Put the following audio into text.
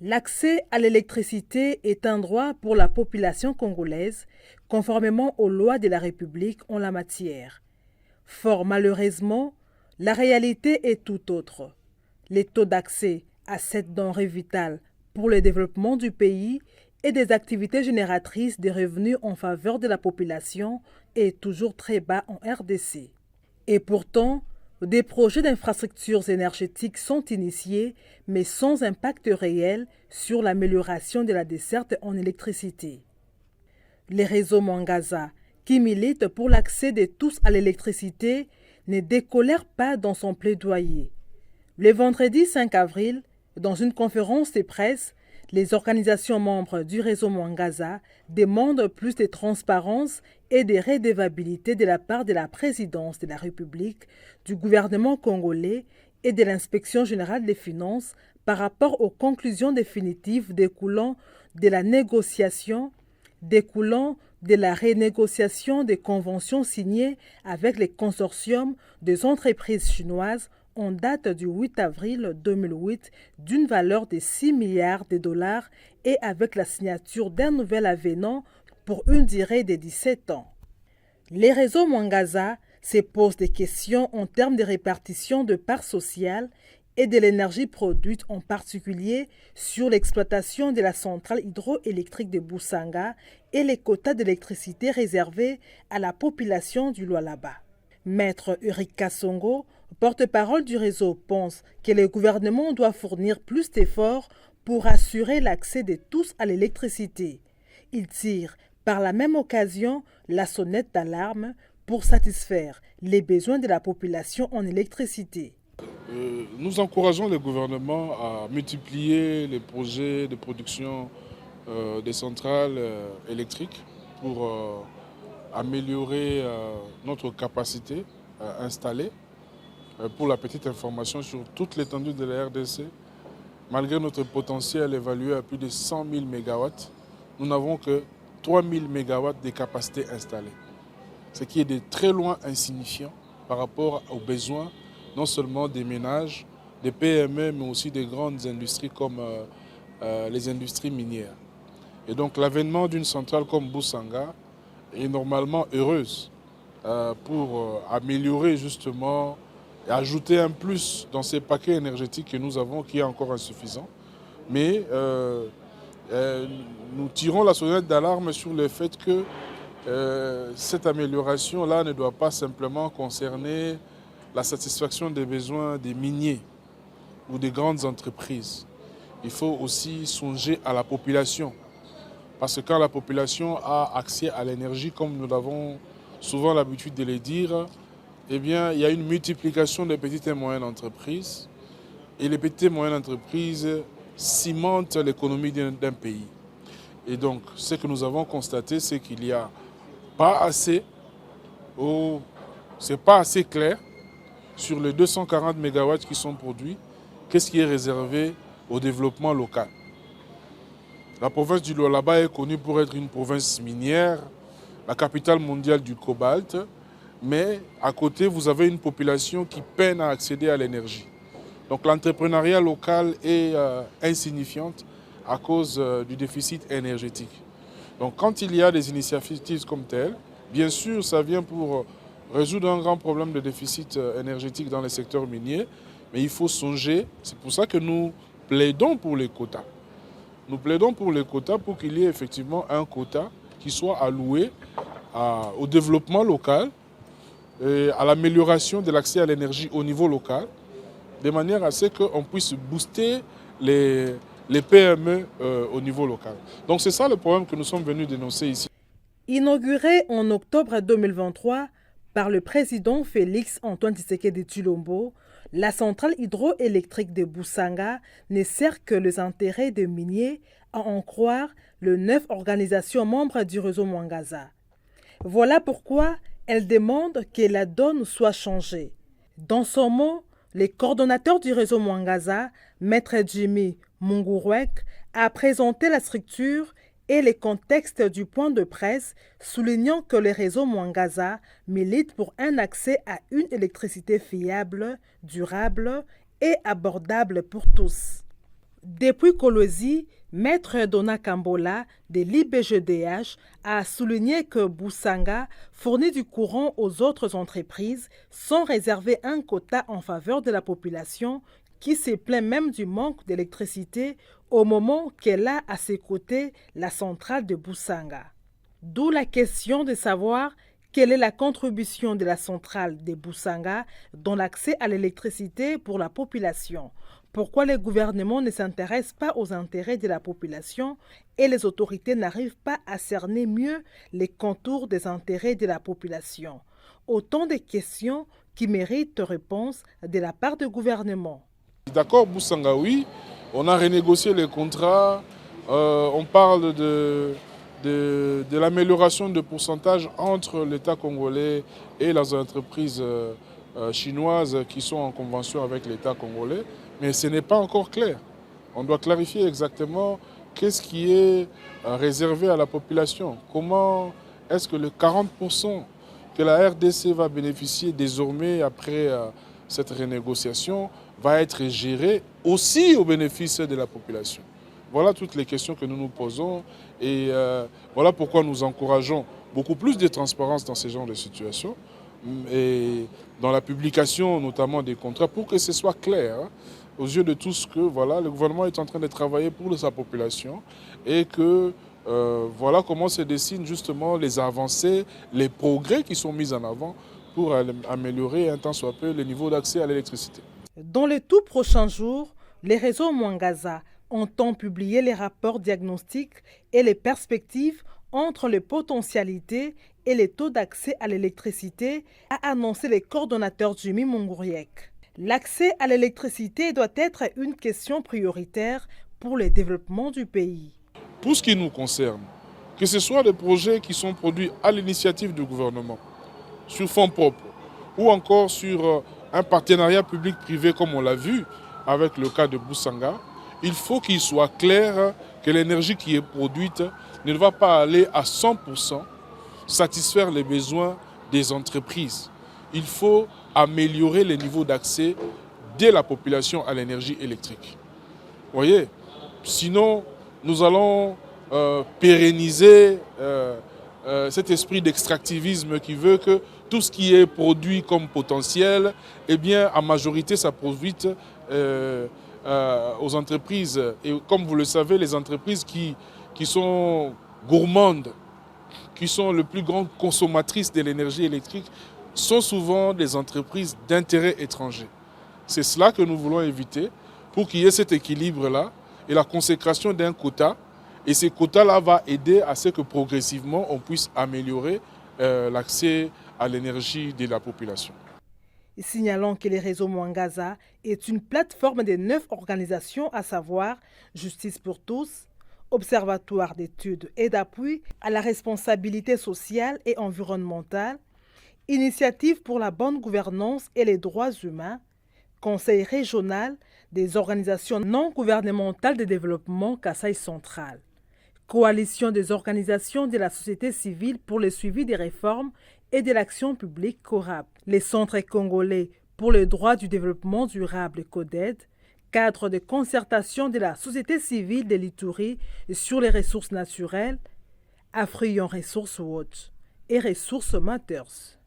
L'accès à l'électricité est un droit pour la population congolaise, conformément aux lois de la République en la matière. Fort malheureusement, la réalité est tout autre. Les taux d'accès à cette denrée vitale pour le développement du pays et des activités génératrices de revenus en faveur de la population est toujours très bas en RDC. Et pourtant, des projets d'infrastructures énergétiques sont initiés, mais sans impact réel sur l'amélioration de la desserte en électricité. Les réseaux Mwangaza, qui militent pour l'accès de tous à l'électricité, ne décolèrent pas dans son plaidoyer. Le vendredi 5 avril, dans une conférence de presse, les organisations membres du réseau Mwangaza demandent plus de transparence et de redevabilité de la part de la présidence de la République, du gouvernement congolais et de l'inspection générale des finances par rapport aux conclusions définitives découlant de la négociation, découlant de la renégociation des conventions signées avec les consortiums des entreprises chinoises en date du 8 avril 2008 d'une valeur de 6 milliards de dollars et avec la signature d'un nouvel avenant pour une durée de 17 ans. Les réseaux Mwangaza se posent des questions en termes de répartition de parts sociales et de l'énergie produite, en particulier sur l'exploitation de la centrale hydroélectrique de Busanga et les quotas d'électricité réservés à la population du Lualaba. Maître Eric Kassongo, porte-parole du réseau, pense que le gouvernement doit fournir plus d'efforts pour assurer l'accès de tous à l'électricité. Il tire par la même occasion la sonnette d'alarme pour satisfaire les besoins de la population en électricité. Nous encourageons le gouvernement à multiplier les projets de production des centrales électriques pour améliorer notre capacité installée. Pour la petite information, sur toute l'étendue de la RDC, malgré notre potentiel évalué à plus de 100 000 MW, nous n'avons que 3 000 MW de capacité installée. Ce qui est de très loin insignifiant par rapport aux besoins non seulement des ménages, des PME, mais aussi des grandes industries comme les industries minières. Et donc l'avènement d'une centrale comme Busanga est normalement heureuse pour améliorer justement et ajouter un plus dans ces paquets énergétiques que nous avons qui est encore insuffisant. Mais nous tirons la sonnette d'alarme sur le fait que cette amélioration-là ne doit pas simplement concerner la satisfaction des besoins des miniers ou des grandes entreprises. Il faut aussi songer à la population. Parce que quand la population a accès à l'énergie, comme nous avons souvent l'habitude de le dire, eh bien, il y a une multiplication des petites et moyennes entreprises. Et les petites et moyennes entreprises cimentent l'économie d'un pays. Et donc, ce que nous avons constaté, c'est qu'il n'y a pas assez, ou c'est pas assez clair sur les 240 MW qui sont produits, qu'est-ce qui est réservé au développement local. La province du Lualaba est connue pour être une province minière, la capitale mondiale du cobalt, mais à côté, vous avez une population qui peine à accéder à l'énergie. Donc l'entrepreneuriat local est insignifiante à cause du déficit énergétique. Donc quand il y a des initiatives comme telles, bien sûr, ça vient pour résoudre un grand problème de déficit énergétique dans les secteurs miniers, mais il faut songer, c'est pour ça que nous plaidons pour les quotas. Nous plaidons pour les quotas pour qu'il y ait effectivement un quota qui soit alloué au développement local, et à l'amélioration de l'accès à l'énergie au niveau local, de manière à ce qu'on puisse booster les PME au niveau local. Donc c'est ça le problème que nous sommes venus dénoncer ici. Inaugurée en octobre 2023 par le président Félix Antoine Tshisekedi Tshilombo, la centrale hydroélectrique de Busanga ne sert que les intérêts des miniers, à en croire les 9 organisations membres du réseau Mwangaza. Voilà pourquoi elle demande que la donne soit changée. Dans son mot, le coordonnateur du réseau Mwangaza, Maître Jimmy Mungurwek, a présenté la structure et les contextes du point de presse, soulignant que le réseau Mwangaza milite pour un accès à une électricité fiable, durable et abordable pour tous. Depuis Kolwezi, Maître Dona Kambola de l'IBGDH a souligné que Boussanga fournit du courant aux autres entreprises sans réserver un quota en faveur de la population qui se plaint même du manque d'électricité au moment qu'elle a à ses côtés la centrale de Boussanga. D'où la question de savoir quelle est la contribution de la centrale de Boussanga dans l'accès à l'électricité pour la population. Pourquoi le gouvernement ne s'intéresse pas aux intérêts de la population et les autorités n'arrivent pas à cerner mieux les contours des intérêts de la population? Autant de questions qui méritent réponse de la part du gouvernement. D'accord, Boussanga, oui. On a renégocié les contrats. On parle de l'amélioration de pourcentage entre l'État congolais et les entreprises chinoises qui sont en convention avec l'État congolais. Mais ce n'est pas encore clair. On doit clarifier exactement qu'est-ce qui est réservé à la population. Comment est-ce que le 40% que la RDC va bénéficier désormais après cette renégociation va être géré aussi au bénéfice de la population? Voilà toutes les questions que nous nous posons et voilà pourquoi nous encourageons beaucoup plus de transparence dans ce genre de situation et dans la publication notamment des contrats pour que ce soit clair aux yeux de tous que voilà, le gouvernement est en train de travailler pour sa population et que voilà comment se dessinent justement les avancées, les progrès qui sont mis en avant pour améliorer un tant soit peu le niveau d'accès à l'électricité. Dans les tout prochains jours, les réseaux Mwangaza entend publier les rapports diagnostiques et les perspectives entre les potentialités et les taux d'accès à l'électricité, a annoncé le coordonnateur Jimmy Mungouriek. L'accès à l'électricité doit être une question prioritaire pour le développement du pays. Pour ce qui nous concerne, que ce soit des projets qui sont produits à l'initiative du gouvernement, sur fonds propres, ou encore sur un partenariat public-privé comme on l'a vu avec le cas de Boussanga, il faut qu'il soit clair que l'énergie qui est produite ne va pas aller à 100% satisfaire les besoins des entreprises. Il faut améliorer les niveaux d'accès de la population à l'énergie électrique. Vous voyez, sinon nous allons pérenniser cet esprit d'extractivisme qui veut que tout ce qui est produit comme potentiel, eh bien, en majorité, ça profite aux entreprises. Et comme vous le savez, les entreprises qui sont gourmandes, qui sont les plus grandes consommatrices de l'énergie électrique, sont souvent des entreprises d'intérêt étranger. C'est cela que nous voulons éviter pour qu'il y ait cet équilibre-là et la consécration d'un quota. Et ces quotas-là vont aider à ce que progressivement on puisse améliorer l'accès à l'énergie de la population. Signalons que le réseau Mwangaza est une plateforme de 9 organisations, à savoir Justice pour tous, Observatoire d'études et d'appui à la responsabilité sociale et environnementale, Initiative pour la bonne gouvernance et les droits humains, Conseil régional des organisations non gouvernementales de développement Kasaï central, Coalition des organisations de la société civile pour le suivi des réformes et de l'action publique CORAP, les centres congolais pour le droit du développement durable CODED, cadre de concertation de la société civile de l'Ituri sur les ressources naturelles, Afrion Resource Watch et Ressources Matters.